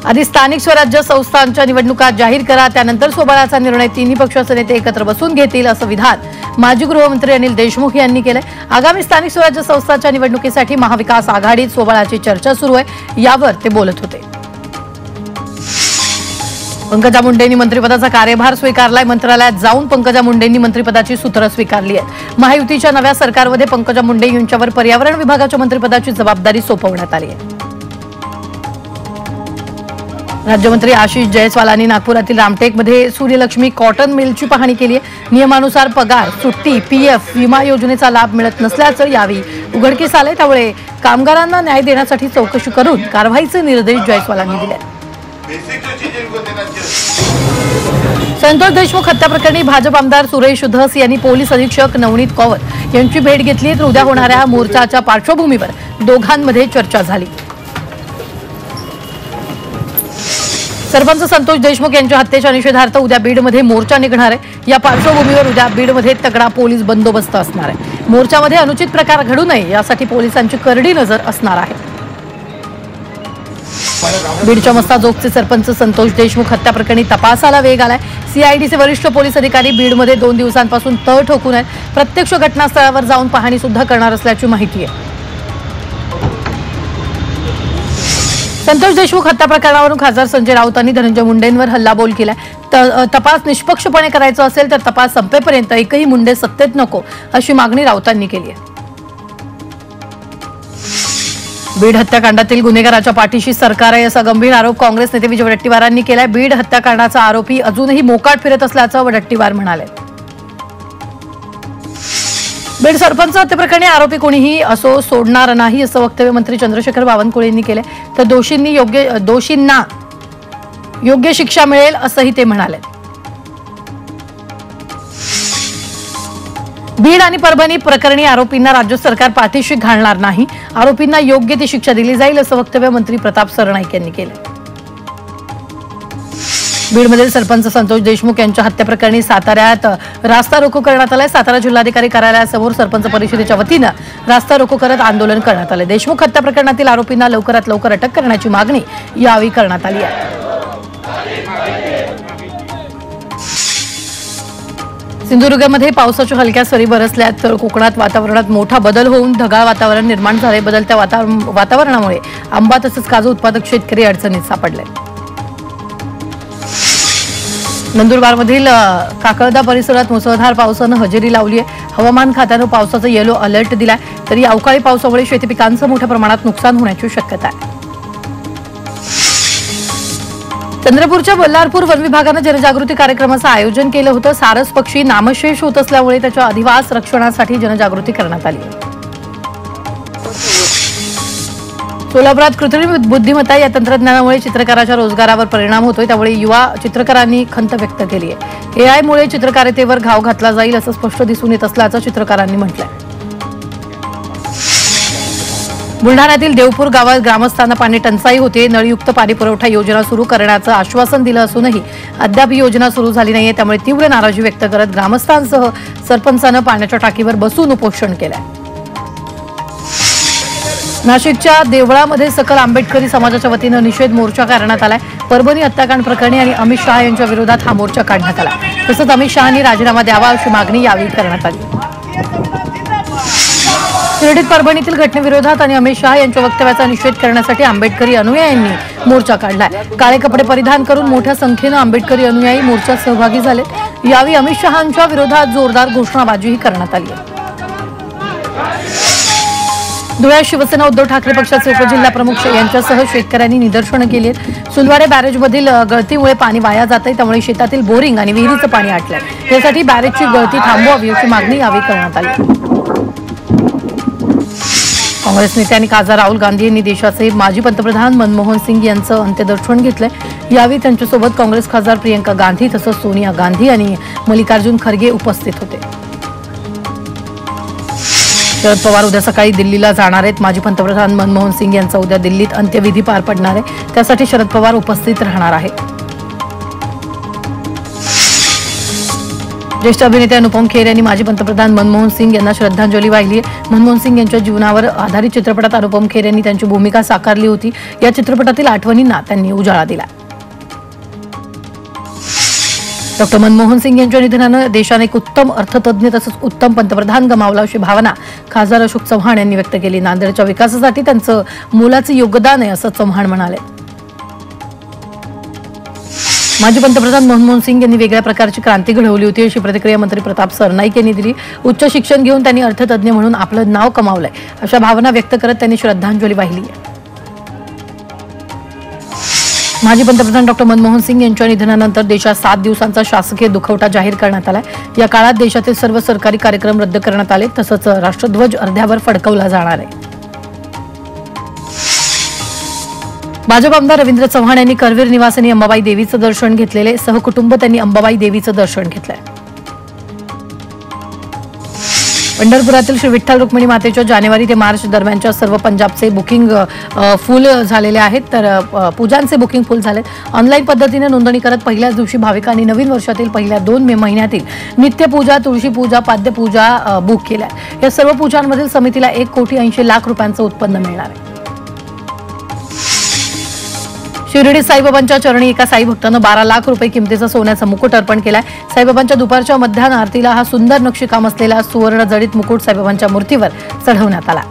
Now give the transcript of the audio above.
आधी स्थानिक स्वराज्य संस्थांच्या निवडणुका जाहीर करा, त्यानंतर सोबळाचा निर्णय तिन्ही पक्षाचे नेते एकत्र बसून घेतील, असं विधान माजी गृहमंत्री अनिल देशमुख यांनी केलंय। आगामी स्थानिक स्वराज्य संस्थांच्या निवडणुकीसाठी महाविकास आघाडीत सोबळाची चर्चा सुरू आहे, यावर ते बोलत होते। पंकजा मुंडेंनी मंत्रिपदाचा कार्यभार स्वीकारलाय। मंत्रालयात जाऊन पंकजा मुंडेंनी मंत्रिपदाची सूत्र स्वीकारली आहेत। महायुतीच्या नव्या सरकारमध्ये पंकजा मुंडे यांच्यावर पर्यावरण विभागाच्या मंत्रिपदाची जबाबदारी सोपवण्यात आली आहे। राज्यमंत्री आशिष जयस्वालांनी नागपुरातील रामटेकमध्ये सूर्यलक्ष्मी कॉटन मिलची पाहणी केली आहे। नियमानुसार पगार, सुट्टी, पीएफ, विमा योजनेचा लाभ मिळत नसल्याचं यावेळी उघडकीस आले, त्यामुळे कामगारांना न्याय देण्यासाठी चौकशी करून कारवाईचे निर्देश जयस्वालांनी दिले। संतोष देशमुख हत्या प्रकरणी भाजप आमदार सुरेश धस यांनी पोलीस अधीक्षक नवनीत कौर यांची भेट घेतली, तर उद्या होणाऱ्या मोर्चाच्या पार्श्वभूमीवर दोघांमध्ये चर्चा झाली। सरपंच संतोष देशमुख यांच्या हत्येच्या निषेधार्थ उद्या बीडमध्ये मोर्चा निघणार आहे। या पार्श्वभूमीवर उद्या बीडमध्ये तगडा पोलीस बंदोबस्त असणार आहे। मोर्चामध्ये अनुचित प्रकार घडू नये यासाठी पोलिसांची करडी नजर असणार आहे। बीडच्या मस्ताजोगचे सरपंच संतोष देशमुख हत्या प्रकरणी तपासाला वेग आलाय। सीआयडीचे वरिष्ठ पोलीस अधिकारी बीडमध्ये 2 दिवसांपासून तळ ठोकून आहेत। प्रत्यक्ष घटनास्थळावर जाऊन पाहणी सुद्धा करणार असल्याची माहिती आहे। संतोष देशमुख हत्या प्रकरणावरून खासदार संजय राऊतांनी धनंजय मुंडेंवर हल्लाबोल केलाय। तपास निष्पक्षपणे करायचा असेल तर तपास संपेपर्यंत एकही मुंडे सत्तेत नको, अशी मागणी राऊतांनी केली आहे। बीड हत्याकांडातील गुन्हेगाराच्या पाठीशी सरकार आहे, असा गंभीर आरोप काँग्रेस नेते विजय वडेट्टीवारांनी केलाय। बीड हत्याकांडाचा आरोपी अजूनही मोकाट फिरत असल्याचं वडेट्टीवार म्हणाले। बीड सरपंच हत्येप्रकरणी आरोपी कोणीही असो सोडणार नाही, असं वक्तव्य मंत्री चंद्रशेखर बावनकुळे यांनी केले। तर दोषींना योग्य शिक्षा मिळेल, असंही ते म्हणाले। बीड आणि परभणी प्रकरणी आरोपींना राज्य सरकार पाठीशी घालणार नाही, आरोपींना योग्य ती शिक्षा दिली जाईल, असं वक्तव्य मंत्री प्रताप सरनाईक यांनी केले। बीडमधील सरपंच संतोष देशमुख यांच्या हत्या प्रकरणी साताऱ्यात रास्ता रोको करण्यात आलाय। सातारा जिल्हाधिकारी कार्यालयासमोर सरपंच परिषदेच्या वतीनं रास्ता रोको करत आंदोलन करण्यात आले। देशमुख हत्या प्रकरणातील आरोपींना लवकरात लवकर अटक करण्याची मागणी यावेळी करण्यात आली आहे। सिंधुदुर्गमध्ये पावसाच्या हलक्या सरी बरसल्या, तर कोकणात वातावरणात मोठा बदल होऊन ढगाळ वातावरण निर्माण झाले। बदलत्या वातावरणामुळे आंबा तसंच काजू उत्पादक शेतकरी अडचणीत सापडले। नंदुरबारमधील काकळदा परिसरात मुसळधार पावसानं हजेरी लावली आहे। हवामान खात्यानं पावसाचा येलो अलर्ट दिलाय, तरी अवकाळी पावसामुळे शेती पिकांचं मोठ्या प्रमाणात नुकसान होण्याची शक्यता आहे। चंद्रपूरच्या बल्लारपूर वन विभागानं जनजागृती कार्यक्रमाचं आयोजन केलं होतं। सारस पक्षी नामशेष होत असल्यामुळे त्याच्या अधिवास रक्षणासाठी जनजागृती करण्यात आली। सोलापुरात कृत्रिम बुद्धिमत्ता या तंत्रज्ञानामुळे चित्रकाराच्या रोजगारावर परिणाम होतोय, त्यामुळे युवा चित्रकारांनी खंत व्यक्त केली आहे। एआयमुळे चित्रकारितेवर घाव घातला जाईल, असं स्पष्ट दिसून येत असल्याचं चित्रकारांनी म्हटलंय। बुलढाण्यातील देवपूर गावात ग्रामस्थांना पाणी टंचाई होते। नळयुक्त पाणी पुरवठा योजना सुरू करण्याचं आश्वासन दिलं असूनही अद्याप ही योजना सुरू झाली नाहीये, त्यामुळे तीव्र नाराजी व्यक्त करत ग्रामस्थांसह सरपंचानं पाण्याच्या टाकीवर बसून उपोषण केलंय। नाशिकच्या देवळामध्ये सकल आंबेडकरी समाजाच्या वतीनं निषेध मोर्चा करण्यात आलाय। परभणी हत्याकांड प्रकरणी आणि अमित शहा यांच्या विरोधात हा मोर्चा काढण्यात आला। तसंच अमित शहांनी राजीनामा द्यावा, अशी मागणी यावेळी करण्यात आली। शिर्डीत परभणीतील घटनेविरोधात आणि अमित शहा यांच्या वक्तव्याचा निषेध करण्यासाठी आंबेडकरी अनुयायांनी मोर्चा काढलाय। काळे कपडे परिधान करून मोठ्या संख्येनं आंबेडकरी अनुयायी मोर्चात सहभागी झाले। यावेळी अमित शहांच्या विरोधात जोरदार घोषणाबाजीही करण्यात आली आहे। धुळ्यात शिवसेना उद्धव ठाकरे पक्षाचे उपजिल्हा प्रमुख यांच्यासह शेतकऱ्यांनी निदर्शनं केली आहेत। सुलवाडे बॅरेजमधील गळतीमुळे पाणी वाया जात आहे, त्यामुळे शेतातील बोरिंग आणि विहिरीचं पाणी आटलंय। यासाठी बॅरेजची गळती थांबवावी, अशी मागणी यावेळी करण्यात आली। काँग्रेस नेते आणि खासदार राहुल गांधी यांनी देशाचे माजी पंतप्रधान मनमोहन सिंग यांचं अंत्यदर्शन घेतलंय। यावेळी त्यांच्यासोबत काँग्रेस खासदार प्रियंका गांधी तसंच सोनिया गांधी आणि मल्लिकार्जुन खरगे उपस्थित होते। शरद पवार उद्या सकाळी दिल्लीला जाणार आहेत। माजी पंतप्रधान मनमोहन सिंग यांचा उद्या दिल्लीत अंत्यविधी पार पडणार आहे, त्यासाठी शरद पवार उपस्थित राहणार आहेत। ज्येष्ठ अभिनेते अनुपम खेर यांनी माजी पंतप्रधान मनमोहन सिंग यांना श्रद्धांजली वाहिली आहे। मनमोहन सिंग यांच्या जीवनावर आधारित चित्रपटात अनुपम खेर यांनी त्यांची भूमिका साकारली होती। या चित्रपटातील आठवणींना त्यांनी उजाळा दिला। डॉक्टर मनमोहन सिंग यांच्या निधनानं देशाने एक उत्तम अर्थतज्ञ तसंच उत्तम पंतप्रधान गमावला अशी भावना खासदार अशोक चव्हाण यांनी व्यक्त केली। नांदेडच्या विकासासाठी त्यांचं मोलाचं योगदान आहे असं चव्हाण म्हणाले। माजी पंतप्रधान मनमोहन सिंग यांनी वेगळ्या प्रकारची क्रांती घडवली होती अशी प्रतिक्रिया मंत्री प्रताप सरनाईक यांनी दिली। उच्च शिक्षण घेऊन त्यांनी अर्थतज्ञ म्हणून आपलं नाव कमावलंय अशा भावना व्यक्त करत त्यांनी श्रद्धांजली वाहिली आहे। माजी पंतप्रधान डॉक्टर मनमोहन सिंग यांच्या निधनानंतर देशात 7 दिवसांचा शासकीय दुखवटा जाहीर करण्यात आलाय। या काळात देशातील सर्व सरकारी कार्यक्रम रद्द करण्यात आले तसंच राष्ट्रध्वज अर्ध्यावर फडकवला जाणार आहे। भाजप आमदार रवींद्र चव्हाण यांनी करवीर निवासिनी अंबाबाई देवीचं दर्शन घेतलेले। सहकुटुंब त्यांनी अंबाबाई देवीचं दर्शन घेतलंय। पंढरपुरातील श्री विठ्ठल रुक्मिणी मातेच्या जानेवारी ते मार्च दरम्यानच्या सर्व पंजाबचे बुकिंग फुल झालेले आहेत तर पूजांचे बुकिंग फुल झाले। ऑनलाईन पद्धतीने नोंदणी करत पहिल्याच दिवशी भाविकांनी नवीन वर्षातील पहिल्या 2 मे महिन्यातील नित्यपूजा, तुळशी पूजा, पाद्यपूजा बुक केल्या। या सर्व पूजांमधील समितीला 1,80,00,000 रुपयांचं उत्पन्न मिळणार आहे। शिर्डी साईबाबांच्या चरणी एका साई भक्तानं 12 लाख रुपये किमतीचा सोन्याचा मुकुट अर्पण केलाय। साईबाबांच्या दुपारच्या मध्याह्न आरतीला हा सुंदर नक्षीकाम असलेला सुवर्ण जडित मुकुट साईबाबांच्या मूर्तीवर चढवण्यात आला।